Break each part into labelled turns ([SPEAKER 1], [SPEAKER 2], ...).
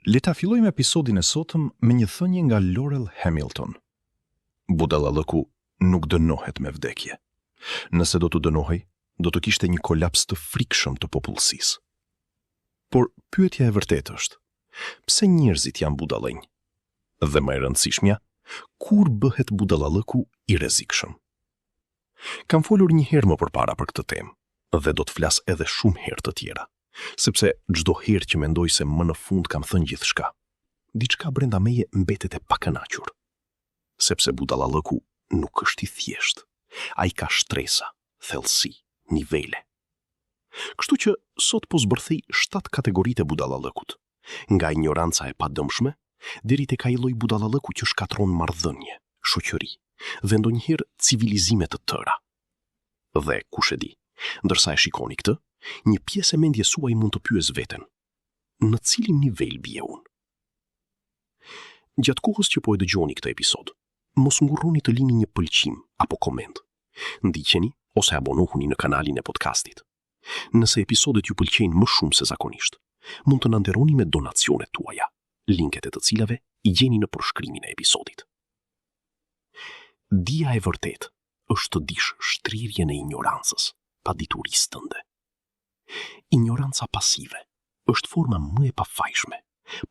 [SPEAKER 1] Le ta fillojmë episodin e sotëm me një thënie nga Laurel Hamilton. Budallallëku nuk dënohet me vdekje. Nëse do të dënohej, do të kishte një kolaps të frikshëm të popullsisë. Por pyetja e vërtetë është, pse njerëzit janë budallënj? Dhe më e rëndësishmja, kur bëhet budallallëku i rrezikshëm? Kam folur një herë më përpara për këtë temë dhe do të flas edhe shumë herë të tjera, sepse çdo herë që mendoj se më në fund kam thënë gjithçka, diçka brenda meje mbetet e pakënaqur. Sepse budallallëku nuk është i thjeshtë, ai ka shtresa, thellësi, nivele. Kështu që sot po zbërthej 7 kategoritë e budallallëkut, nga ignoranca e padëmshme deri tek ai lloj budallallëku që shkatron marrëdhënie, shoqëri dhe ndonjëherë civilizime të tëra. Dhe kush e di, ndërsa e shikoni këtë, një pjesë e mendjes suaj mund të pyes veten: në cilin nivel bie unë? Gjatë kohës që po e dëgjoni këtë episod, mos ngurroni të lini një pëlqim apo koment. Ndiqeni ose abonohuni në kanalin e podcastit. Nëse episodet ju pëlqejnë më shumë se zakonisht, mund të na nderoni me donacionet tuaja, linket e të cilave i gjeni në përshkrimin e episodit. Dia e vërtet është të dish shtrirjen e ignorancës, paditurisë tënde. Ignoranca pasive është forma më e pafajshme,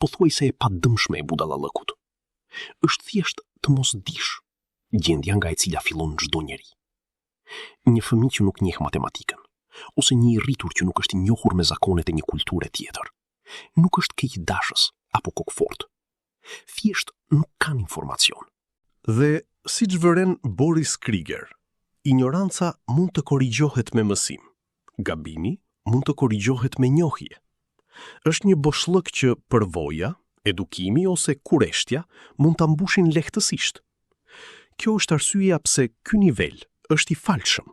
[SPEAKER 1] pothuajse e padëmshme e budallallëkut. Është thjesht të mos dish, gjendja nga e cila fillon çdo njeri. Një fëmijë që nuk njeh matematikën, ose një i rritur që nuk është i njohur me zakonet e një kulture tjetër, nuk është keqdashës apo kokfort. Thjesht nuk kanë informacion. Dhe siç vëren Boris Krieger, ignoranca mund të korrigjohet me mësim. Gabimi mund të korrigjohet me njohje. Është një boshllëk që përvoja, edukimi ose kureshtja mund ta mbushin lehtësisht. Kjo është arsyeja pse ky nivel është i falshëm.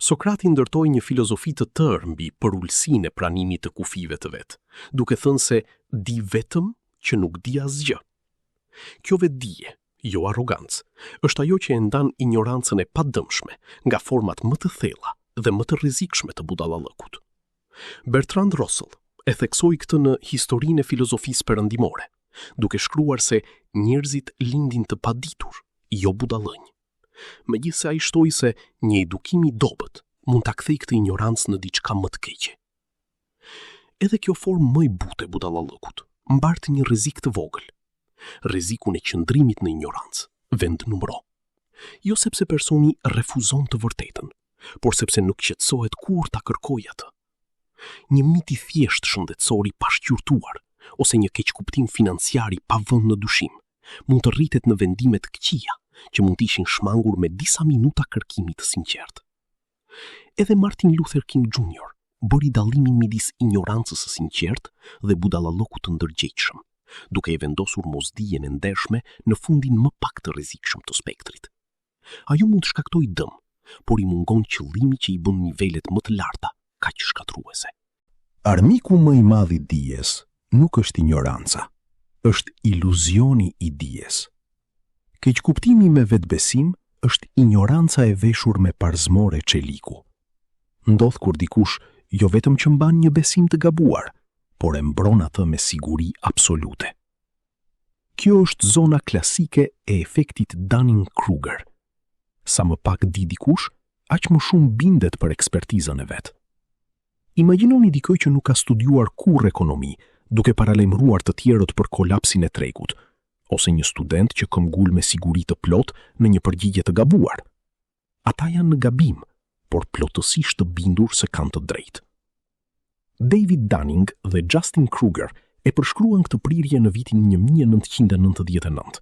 [SPEAKER 1] Sokrati ndërtoi një filozofi të tërë mbi përulësinë e pranimit të kufive të vet, duke thënë se di vetëm që nuk di asgjë. Kjo vetdije, jo arrogancë, është ajo që e ndan ignorancën e padëmshme nga format më të thella dhe më të rrezikshme të budallallëkut. Bertrand Russell e theksoi këtë në Historinë e filozofisë perëndimore, duke shkruar se njerëzit lindin të paditur, jo budallënj. Megjithse ai shtoi se një edukim i dobët mund ta kthejë këtë ignorancë në diçka më të keqe. Edhe kjo formë më e butë e budallallëkut mbart një rrezik të vogël, rrezikun e qëndrimit në ignorancë, vend numëro. Jo sepse personi refuzon të vërtetën, por sepse nuk qetësohet kur ta kërkojë atë. Një mit i thjesht shëndetësor i pashqyrtuar ose një keqkuptim financiar i pa vënë në dyshim mund të rritet në vendime të këqija që mund të ishin shmangur me disa minuta kërkimi të sinqert. Edhe Martin Luther King Jr. bëri dallimin midis ignorancës së sinqert dhe budallallëkut të ndërgjegjshëm, duke e vendosur mosdijen e ndershme në fundin më pak të rrezikshëm të spektrit. Ajo mund të shkaktojë dëm, por i mungon qëllimi që i bën nivelet më të larta kaq shkatruese.
[SPEAKER 2] Armiku më i madh i dijes nuk është ignoranca, është iluzioni i dijes. Keqkuptimi me vetbesim është ignoranca e veshur me parzmore çeliku. Ndodh kur dikush jo vetëm që mban një besim të gabuar, por e mbron atë me siguri absolute. Kjo është zona klasike e efektit Dunning-Kruger. Sa më pak di dikush, aq më shumë bindet për ekspertizën e vet. Imagjinoni dikoj që nuk ka studiuar kurrë ekonomi, duke paralajmëruar të tjerët për kolapsin e tregut, ose një student që këmbgul me siguri të plot në një përgjigje të gabuar. Ata janë në gabim, por plotësisht të bindur se kanë të drejtë. David Dunning dhe Justin Kruger e përshkruan këtë prirje në vitin 1999,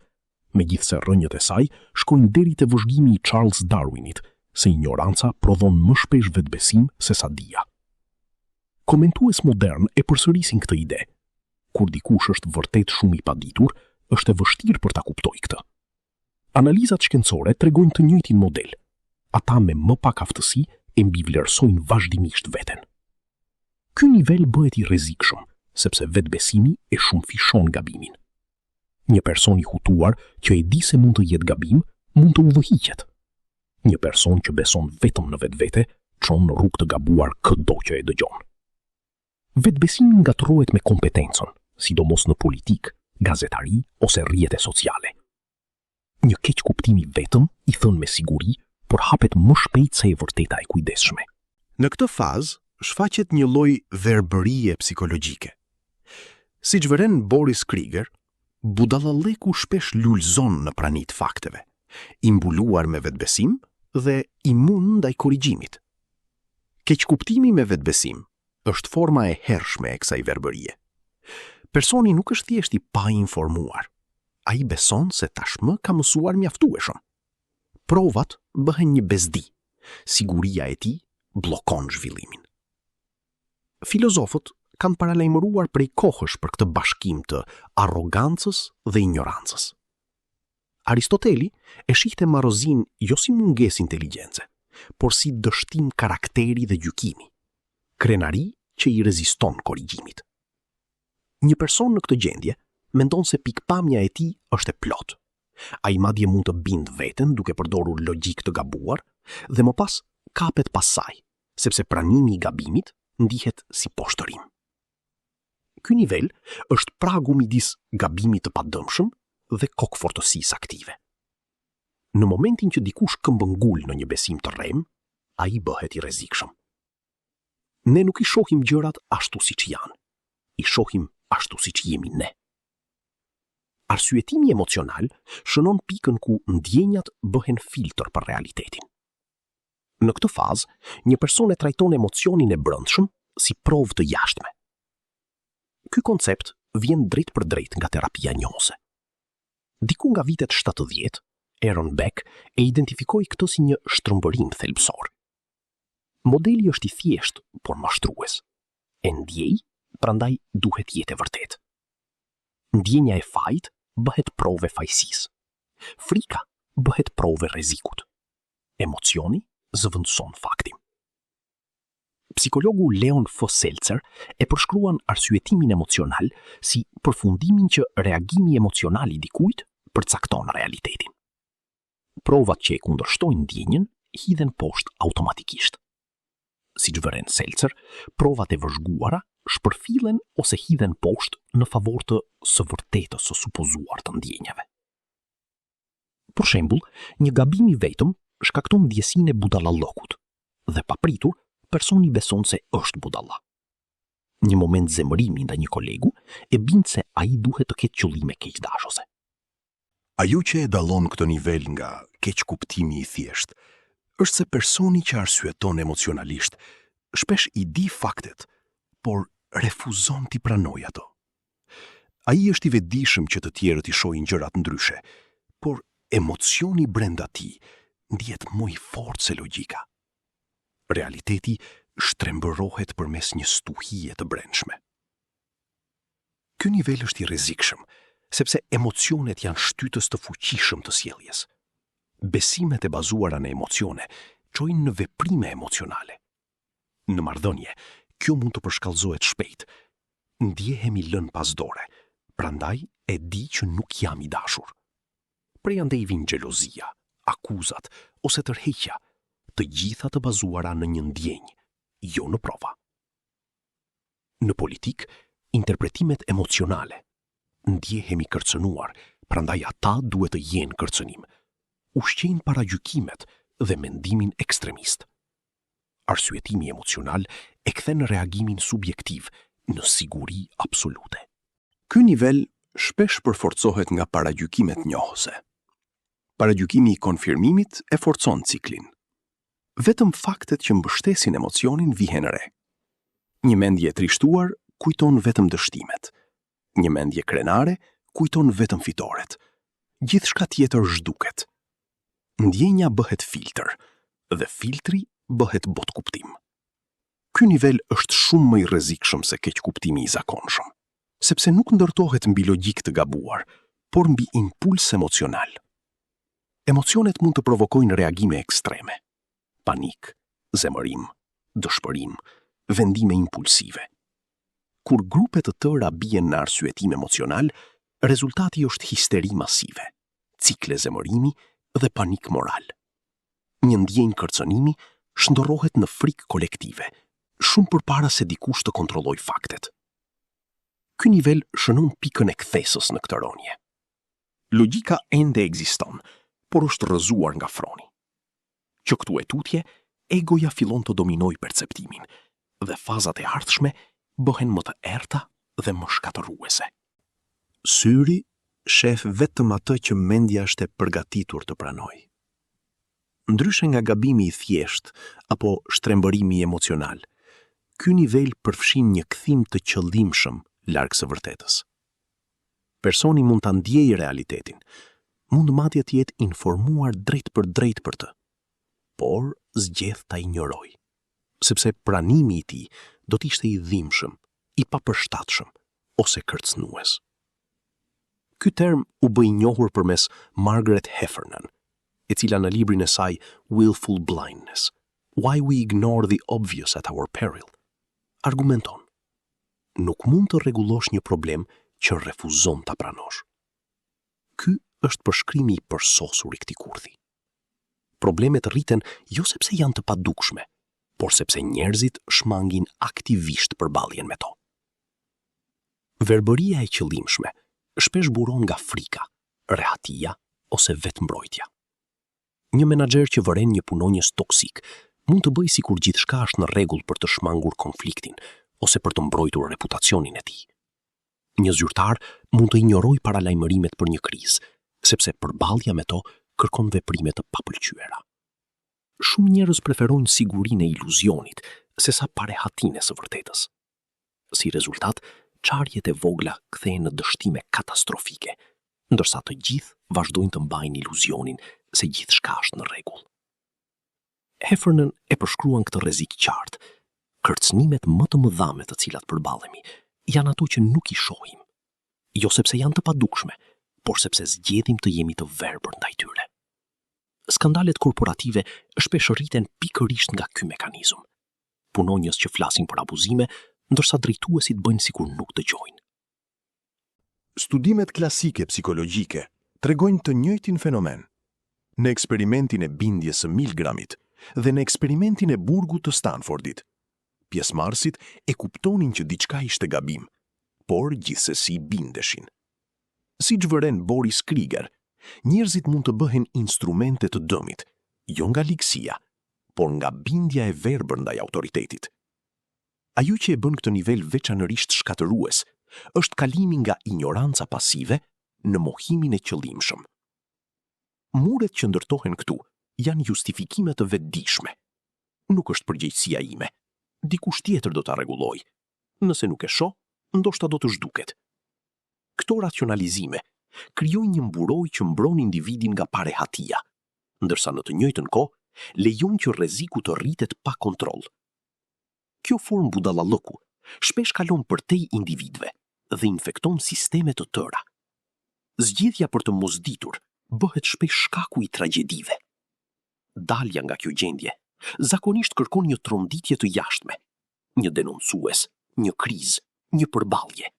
[SPEAKER 2] megjithse rrënjët e saj shkojnë deri te vëzhgimi i Charles Darwinit, se ignoranca prodhon më shpesh vetbesim se sa dija. Komentues modern e përsërisin këtë ide. Kur dikush është vërtet shumë i paditur, është e vështirë për ta kuptojë këtë. Analizat shkencore tregojnë të njëjtin model. Ata me më pak aftësi e mbivlerësojnë vazhdimisht veten. Ky nivel bëhet i rrezikshëm, sepse vetbesimi e shumëfishon gabimin. Një person i hutuar që e di se mund të jetë gabim, mund të udhëhiqet. Një person që beson vetëm në vetvete, çon në rrugë të gabuar çdo që e dëgjon. Vetbesimi ngatërohet me kompetencën,
[SPEAKER 1] sidomos në politik, gazetari ose rrjete sociale. Një keq kuptim i vetëm i thënë me siguri, por hapet më shpejt se e vërteta e kujdesshme.
[SPEAKER 2] Në këtë fazë, shfaqet një lloj verbërie psikologjike. Siç vëren Boris Krieger, budallalleku shpesh lulëzon në pranit fakteve, i mbuluar me vetbesim dhe imun ndaj korrigjimit. Keqkuptimi me vetbesim është forma e hershme e kësaj verbërie. Personi nuk është thjesht i pa informuar. Ai beson se tashmë ka mësuar mjaftueshëm. Provat bëhen një bezdi. Siguria e tij bllokon zhvillimin. Filozofët kanë paralajmëruar prej kohësh për këtë bashkim të arrogancës dhe ignorancës. Aristoteli e shihte marrëzinë jo si mungesë inteligjencë, por si dështim karakteri dhe gjykimi, krenari që i reziston korrigjimit. Një person në këtë gjendje mendon se pikpamja e tij është e plotë. Ai madje mund të bindë veten duke përdorur logjik të gabuar dhe më pas kapet pas saj, sepse pranimi i gabimit ndihet si poshtërim. Ky nivel është pragu midis gabimit të padëmshëm dhe kokfortësisë aktive. Në momentin që dikush këmbëngul në një besim të rrem, ai bëhet i rrezikshëm. Ne nuk i shohim gjërat ashtu siç janë, i shohim ashtu siç jemi ne. Arsyetimi emocional shënon pikën ku ndjenjat bëhen filtr për realitetin. Në këtë fazë, një person e trajton emocionin e brendshëm si provë të jashtme. Ky koncept vjen drejt për drejt nga terapia njohëse. Diku nga vitet 70, Aaron Beck e identifikoi këtë si një shtrëmbërim thelbësor. Modeli është i thjeshtë, por mashtrues. E ndjej, prandaj duhet jetë e vërtetë. Ndjenja e fajt bëhet provë fajësisë. Frika bëhet provë rrezikut. Emocioni zëvendëson faktin. Psikologu Leon F. Seltzer e përshkruan arsyetimin emocional si përfundimin që reagimi emocional i dikujt përcakton realitetin. Provat që e kundërshtojnë ndjenjen hidhen poshtë automatikisht. Siç vëren Seltzer, provat e vëzhguara shpërfillen ose hidhen poshtë në favor të së vërtetës së supozuar të ndjenjave. Për shembull, një gabim i vetëm shkakton ndjesinë e budallallokut dhe papritur personi beson se është budalla. Një moment zemërimi ndaj një kolegu e bind se ai duhet të ketë qëllime keqdashose. Ajo që e dallon këtë nivel nga keqkuptimi i thjesht është se personi që arsyeton emocionalisht shpesh i di faktet, por refuzon t'i pranojë ato. Ai është i vetëdijshëm që të tjerët i shohin gjërat ndryshe, por emocioni brenda tij ndihet më i fortë se logjika. Realiteti shtrembërohet përmes një stuhie të brendshme. Ky nivel është i rrezikshëm, sepse emocionet janë shtytës të fuqishëm të sjelljes. Besimet e bazuara në emocione çojnë në veprime emocionale. Në marrëdhënie, kjo mund të përshkallëzohet shpejt. Ndjehemi lënë pas dore, prandaj e di që nuk jam i dashur. Prej andej vijnë xhelozia, akuzat ose tërheqja, të gjitha të bazuara në një ndjenjë, jo në prova. Në politik, interpretimet emocionale. Ndjehemi kërcënuar, prandaj ata duhet të jenë kërcënim. Ushqejnë paragjykimet dhe mendimin ekstremist. Arsyetimi emocional e kthen reagimin subjektiv në siguri absolute. Ky nivel shpesh përforcohet nga paragjykimet njohëse. Paragjykimi i konfirmimit e forcon ciklin. Vetëm faktet që mbështesin emocionin vihen re. Një mendje e trishtuar kujton vetëm dështimet. Një mendje krenare kujton vetëm fitoret. Gjithçka tjetër zhduket. Ndjenja bëhet filtr dhe filtri bëhet botkuptim. Ky nivel është shumë më i rrezikshëm se keqkuptimi i zakonshëm, sepse nuk ndërtohet mbi logjik të gabuar, por mbi impuls emocional. Emocionet mund të provokojnë reagime ekstreme: panik, zemërim, dëshpërim, vendime impulsive. Kur grupe të tëra bien në arsyetim emocional, rezultati është histeri masive, cikle zemërimi dhe panik moral. Një ndjenjë kërcënimi shndërrohet në frikë kolektive, shumë përpara se dikush të kontrollojë faktet.
[SPEAKER 1] Ky nivel shënon pikën e kthesës në këtë rënje. Logjika ende ekziston, por është rrëzuar nga froni. Që këtu e tutje, egoja fillon të dominojë perceptimin, dhe fazat e ardhshme bëhen më të errta dhe më shkatërruese.
[SPEAKER 2] Syri shef vetëm atë që mendja është e përgatitur të pranojë. Ndryshe nga gabimi i thjesht apo shtrembërimi emocional, ky nivel përfshin një kthim të qëllimshëm larg së vërtetës. Personi mund ta ndjejë realitetin, mund madje të jetë informuar drejt për të, por zgjedh ta ignorojë, sepse pranimi i tij do të ishte i dhimbshëm, i papërshtatshëm ose kërcënues. Ky term u bë i njohur përmes Margaret Heffernan, e cila në librin e saj Willful Blindness, Why We Ignore the Obvious at Our Peril, argumenton: nuk mund të rregullosh një problem që refuzon ta pranosh. Ky është përshkrimi i përsosur i këtij kurthi. Problemet rriten jo sepse janë të padukshme, por sepse njerëzit shmangin aktivisht përballjen me to. Verbëria e qëllimshme shpesh buron nga frika, rehatia ose vetmbrojtja. Një menaxher që vëren një punonjës toksik mund të bëjë sikur gjithçka është në rregull për të shmangur konfliktin ose për të mbrojtur reputacionin e tij. Një zyrtar mund të injorojë paralajmërimet për një krizë, sepse përballja me to kërkon veprime të papëlqyera. Shumë njerëz preferojnë sigurinë e iluzionit sesa parehatinë së vërtetës. Si rezultat, çarjet e vogla kthehen në dështime katastrofike, ndërsa të gjithë vazhdojnë të mbajnë iluzionin se gjithçka është në rregull. Heffernan e përshkruan këtë rrezik qartë: kërcënimet më të mëdha me të cilat përballemi janë ato që nuk i shohim, jo sepse janë të padukshme, por sepse zgjedhim të jemi të verbër ndaj tyre. Skandalet korporative shpesh rriten pikërisht nga ky mekanizëm. Punonjës që flasin për abuzime, ndërsa drejtuesit bëjnë sikur nuk dëgjojnë.
[SPEAKER 3] Studimet klasike psikologjike tregojnë të njëjtin fenomen. Në eksperimentin e bindjes së Milgramit dhe në eksperimentin e burgut të Stanfordit, pjesëmarrësit e kuptonin që diçka ishte gabim, por gjithsesi bindeshin. Siç vëren Boris Krieger, njerëzit mund të bëhen instrumente të dëmit, jo nga ligësia, por nga bindja e verbër ndaj autoritetit. Ajo që e bën këtë nivel veçanërisht shkatërues është kalimi nga ignoranca pasive në mohimin e qëllimshëm. Muret që ndërtohen këtu janë justifikime të vetëdijshme. Nuk është përgjegjësia ime. Dikush tjetër do ta rregullojë. Nëse nuk e shoh, ndoshta do të zhduket. Këto racionalizime krijojnë një mburojë që mbron individin nga parehatia, ndërsa në të njëjtën kohë lejon që rreziku të rritet pa kontroll. Kjo formë budallallëku shpesh kalon përtej individëve dhe infekton sisteme të tëra. Zgjidhja për të mosditur bëhet shpesh shkaku i tragjedive. Dalja nga kjo gjendje zakonisht kërkon një tronditje të jashtme, një denoncues, një krizë, një përballje.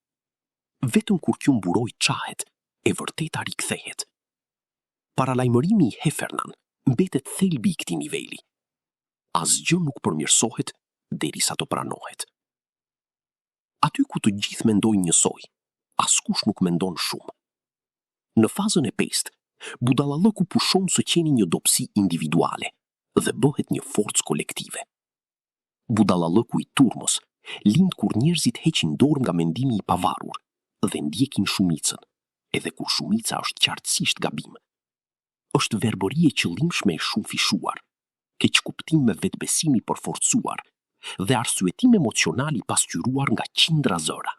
[SPEAKER 3] Vetëm kur kjo mburojë çahet, e vërteta rikthehet. Paralajmërimi i Heffernan mbetet thelbi i këtij niveli. Asgjë nuk përmirësohet derisa të pranohet. Aty ku të gjithë mendojnë njësoj, askush nuk mendon shumë. Në fazën e pestë, budallallëku pushon së qeni një dobësi individuale dhe bëhet një forcë kolektive. Budallallëku i turmës lind kur njerëzit heqin dorë nga mendimi i pavarur dhe ndjekin shumicën, edhe kur shumica është qartësisht gabim. Është verbëri e qëllimshme e shumë fishuar, keqkuptim me vetbesimi përforcuar dhe arsyetim emocional i pasqyruar nga qindra zëra.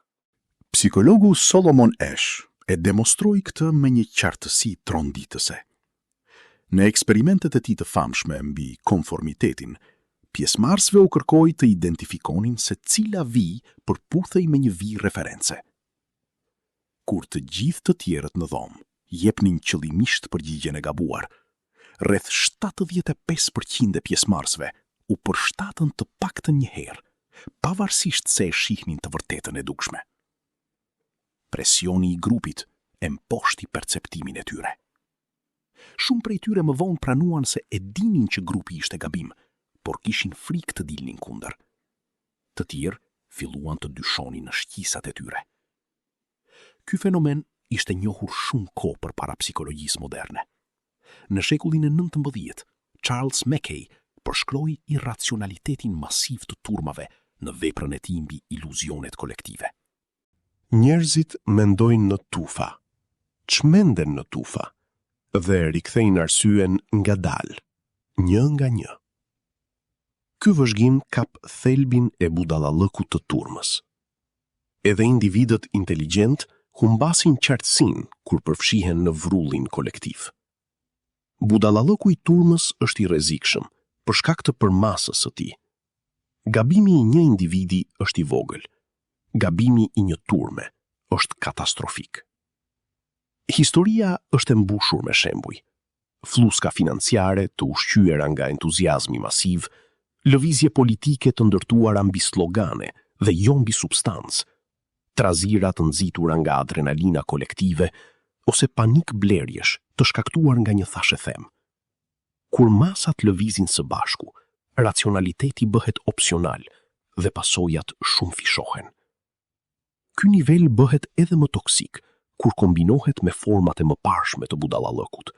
[SPEAKER 2] Psikologu Solomon Asch e demonstroi këtë me një qartësi tronditëse. Në eksperimentet e tij të famshme mbi konformitetin, pjesëmarrësve u kërkoi të identifikonin se cila vijë përputhej me një vijë reference. Kur të gjithë të tjerët në dhomë jepnin qëllimisht përgjigjen e gabuar, rreth 75% e pjesëmarrësve u përshtatën të paktën një herë, pavarësisht se e shihnin të vërtetën e dukshme. Presioni i grupit e mposhti perceptimin e tyre. Shumë prej tyre më vonë pranuan se e dinin që grupi ishte gabim, por kishin frikë të dilnin kundër. Të tjerë filluan të dyshonin në shqisat e tyre.
[SPEAKER 1] Ky fenomen ishte njohur shumë kohë përpara psikologjisë moderne. Në shekullin e 19, Charles Mackay përshkroi irracionalitetin masiv të turmave në veprën e tij mbi iluzionet kolektive.
[SPEAKER 3] Njerëzit mendojnë në tufa, çmenden në tufa dhe rikthejnë arsyen ngadalë, një nga një. Ky vëzhgim kap thelbin e budallallëkut të turmës. Edhe individët inteligjent humbasin qartësinë kur përfshihen në vrrullin kolektiv. Budallallëku i turmës është i rrezikshëm për shkak të përmasës së tij. Gabimi i një individi është i vogël. Gabimi i një turme është katastrofik. Historia është e mbushur me shembuj. Fluska financiare të ushqyera nga entuziazmi masiv, lëvizje politike të ndërtuara mbi slogane dhe jo mbi substancë, trazira të nxitura nga adrenalina kolektive ose panik blerjesh të shkaktuar nga një thashëthem. Kur masat lëvizin së bashku, racionaliteti bëhet opsional dhe pasojat shumë fishohen. Ky nivel bëhet edhe më toksik kur kombinohet me format e mëparshme të budallallëkut.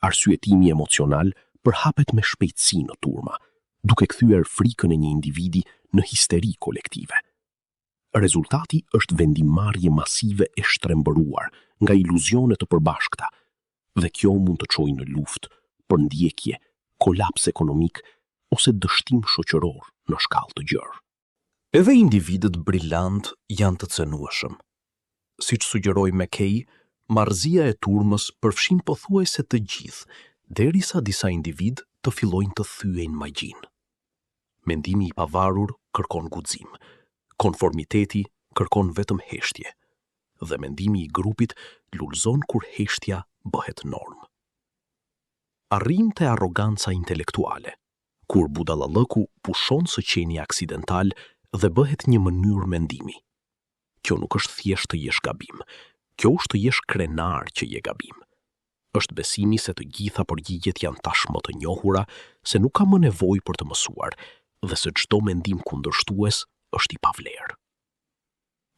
[SPEAKER 3] Arsyetimi emocional përhapet me shpejtësi në turma, duke kthyer frikën e një individi në histeri kolektive. Rezultati është vendimmarrje masive e shtrembëruar nga iluzione të përbashkëta, dhe kjo mund të çojë në luftë, përndjekje, kolaps ekonomik ose dështim shoqëror në shkallë të gjerë.
[SPEAKER 2] Edhe individët brillant janë të cënueshëm. Siç sugjeroi Mackay, marrëzia e turmës përfshin pothuajse të gjithë, derisa disa individ të fillojnë të thyejnë magjinë. Mendimi i pavarur kërkon guxim, konformiteti kërkon vetëm heshtje, dhe mendimi i grupit lulëzon kur heshtja bëhet normë. Arrim te arroganca intelektuale, kur budallallëku pushon së qeni aksidental dhe bëhet një mënyrë mendimi. Kjo nuk është thjesht të jesh gabim, kjo është të jesh krenar që je gabim. Është besimi se të gjitha përgjigjet janë tashmë të njohura, se nuk ka më nevojë për të mësuar, dhe se çdo mendim kundërshtues është i pavlerë.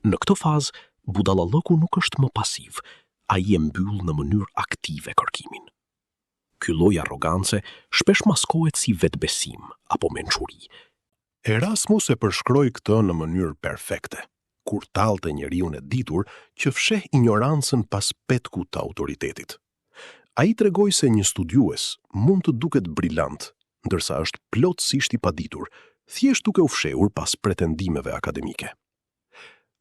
[SPEAKER 2] Në këtë fazë, budallallëku nuk është më pasiv, ai e mbyll në mënyrë aktive kërkimin. Ky lloj arrogance shpesh maskohet si vetbesim apo mençuri.
[SPEAKER 3] Erasmus e përshkroi këtë në mënyrë perfekte, kur tallte njeriu e ditur që fsheh ignorancën pas petkut të autoritetit. Ai tregoi se një studiues mund të duket brillant, ndërsa është plotësisht i paditur, thjesht duke u fshehur pas pretendimeve akademike.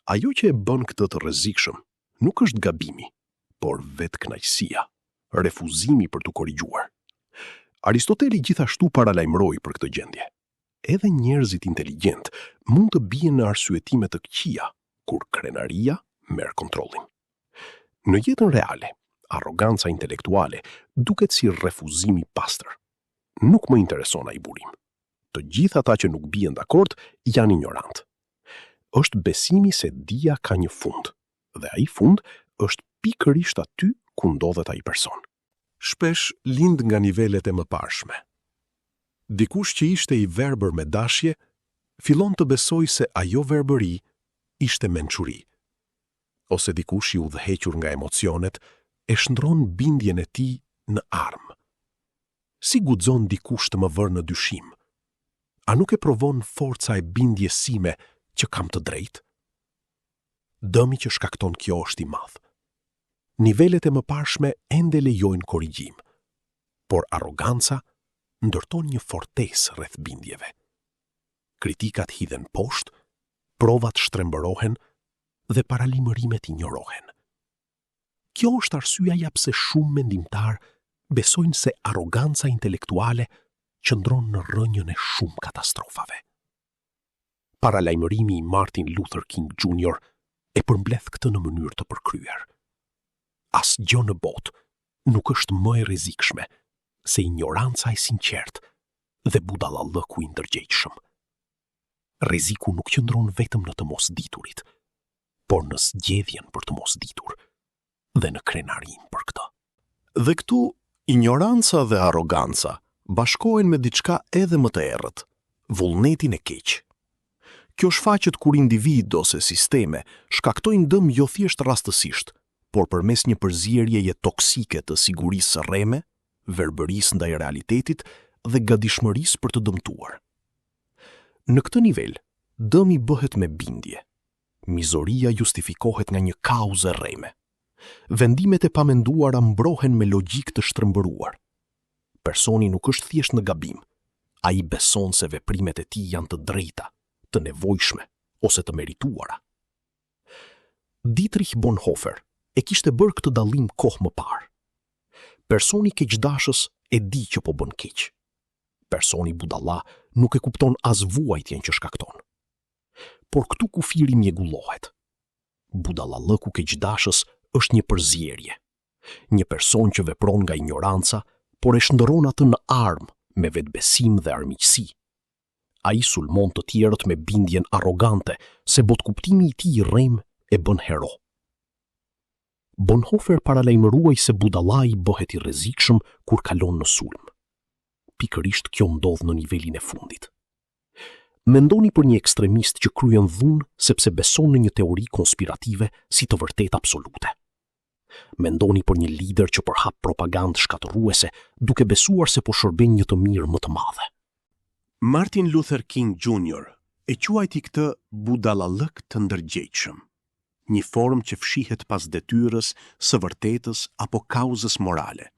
[SPEAKER 3] Ajo që e bën këtë të rrezikshëm nuk është gabimi, por vetkënaqësia, refuzimi për të korrigjuar. Aristoteli gjithashtu paralajmëroi për këtë gjendje. Edhe njerëzit inteligjent mund të bien në arsyetime të këqija, kur krenaria merr kontrollin. Në jetën reale, arroganca intelektuale duket si refuzim i pastër. Nuk më intereson ai burim. Të gjithë ata që nuk bien dakord janë ignorant. Është besimi se dia ka një fund, dhe ai fund është pikërisht aty ku ndodhet ai person. Shpesh lind nga nivelet e mëparshme. Dikush që ishte i verbër me dashje, fillon të besoj se ajo verbëri ishte mençuri. Ose dikush i udhëhequr nga emocionet e shndron bindjen e tij në armë. Si guxon dikush të më vërë në dyshim? A nuk e provon forca e bindjes sime që kam të drejtë? Dëmi që shkakton kjo është i madh. Nivelet e mëparshme ende lejojnë korrigjim, por arroganca ndërton një fortesë rreth bindjeve. Kritikat hidhen poshtë, provat shtrembërohen dhe paralimërimet injorohen. Kjo është arsyeja pse shumë mendimtar besojnë se arroganca intelektuale qëndron në rrënjën e shumë katastrofave. Paralajmërimi i Martin Luther King Jr. e përmbledh këtë në mënyrë të përkryer. Asgjë në botë nuk është më e rrezikshme se ignoranca e sinqertë dhe budallallëku i ndërgjegjshëm. Rreziku nuk qëndron vetëm në të mosditurit, por në zgjedhjen për të mosditur dhe në krenarin për këtë. Dhe këtu, ignoranca dhe arroganca bashkohen me diçka edhe më të errët, vullnetin e keq. Kjo shfaqet kur individ ose sisteme shkaktojnë dëm jo thjesht rastësisht, por përmes një përzierjeje toksike të sigurisë së rreme, verbërisë ndaj realitetit dhe gatishmërisë për të dëmtuar. Në këtë nivel, dëmi bëhet me bindje. Mizoria justifikohet nga një kauzë rreme. Vendimet e pamenduara mbrohen me logjik të shtrëmbëruar. Personi nuk është thjesht në gabim. Ai beson se veprimet e tij janë të drejta, të nevojshme ose të merituara. Dietrich Bonhoeffer e kishte bërë këtë dallim kohë më parë. Personi keqdashës e di që po bën keq. Personi budalla nuk e kupton as vuajtjen që shkakton. Por këtu kufiri mjegullohet. Budallallëku keqdashës është një përzierje. Një person që vepron nga ignoranca, por e shndërron atë në armë me vetbesim dhe armiqësi. Ai sulmon të tjerët me bindjen arrogante se botkuptimi i tij i rrem e bën hero. Bonhoeffer paralajmëruaj se budallai bëhet i rrezikshëm kur kalon në sulm. Pikërisht kjo ndodh në nivelin e fundit. Mendoni për një ekstremist që kryen dhunë sepse beson në një teori konspirative si të vërtet absolute. Mendoni për një lider që përhap propagandë shkatërruese duke besuar se po shërben një të mirë më të madhe.
[SPEAKER 2] Martin Luther King Jr. e quajti këtë budallallëk të ndërgjegjshëm, një formë që fshihet pas detyrës, së vërtetës apo kauzës morale.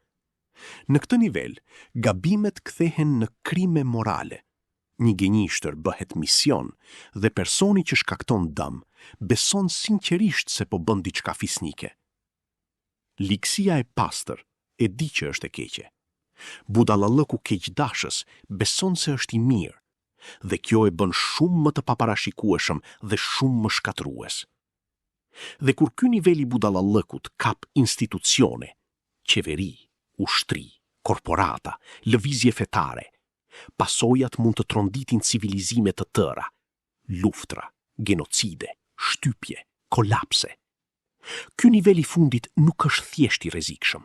[SPEAKER 2] Në këtë nivel, gabimet kthehen në krime morale. Një gënjeshtër bëhet mision dhe personi që shkakton dëm beson sinqerisht se po bën diçka fisnike. Likësia e pastër e di që është e keqe. Budallallëku keqdashës beson se është i mirë dhe kjo e bën shumë më të paparashikueshëm dhe shumë më shkatërrues. Dhe kur ky nivel i budallallëkut kap institucione, qeveri, ushtri, korporata, lëvizje fetare, pasojat mund të tronditin civilizime të tëra, luftra, genocide, shtypje, kolapse. Ky nivel i fundit nuk është thjesht i rrezikshëm.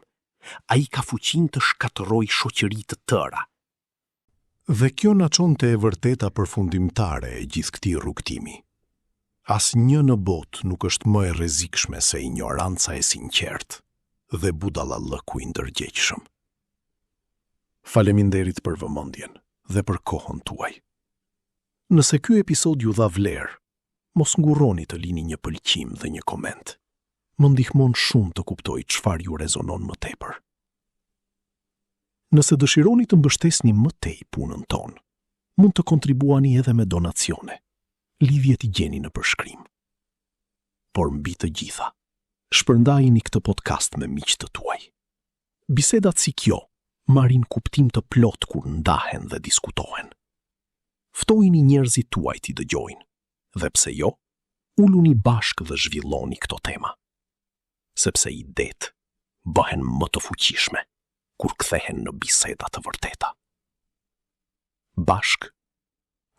[SPEAKER 2] Ai ka fuqinë të shkatërrojë shoqëri të tëra.
[SPEAKER 3] Dhe kjo na çonte e vërteta përfundimtare e gjithë këtij rrugtimi. Asnjë në botë nuk është më e rrezikshme se ignoranca e sinqertë dhe budallallëku i ndërgjegjshëm. Faleminderit për vëmendjen dhe për kohën tuaj. Nëse ky episod ju dha vlerë, mos ngurroni të lini një pëlqim dhe një koment. Më ndihmon shumë të kuptoj çfarë ju rezonon më tepër. Nëse dëshironi të mbështesni më tej punën tonë, mund të kontribuani edhe me donacione. Lidhjet I gjeni në përshkrim. Por mbi të gjitha, shpërndajini këtë podcast me miqtë tuaj. Bisedat si kjo marrin kuptim të plot kur ndahen dhe diskutohen. Ftojini njerëzit tuaj t'i dëgjojnë, dhe pse jo, uluni bashkë dhe zhvilloni këto tema. Sepse idetë bëhen më të fuqishme kur kthehen në biseda të vërteta. Bashkë,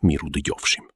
[SPEAKER 3] miru dëgjofshim.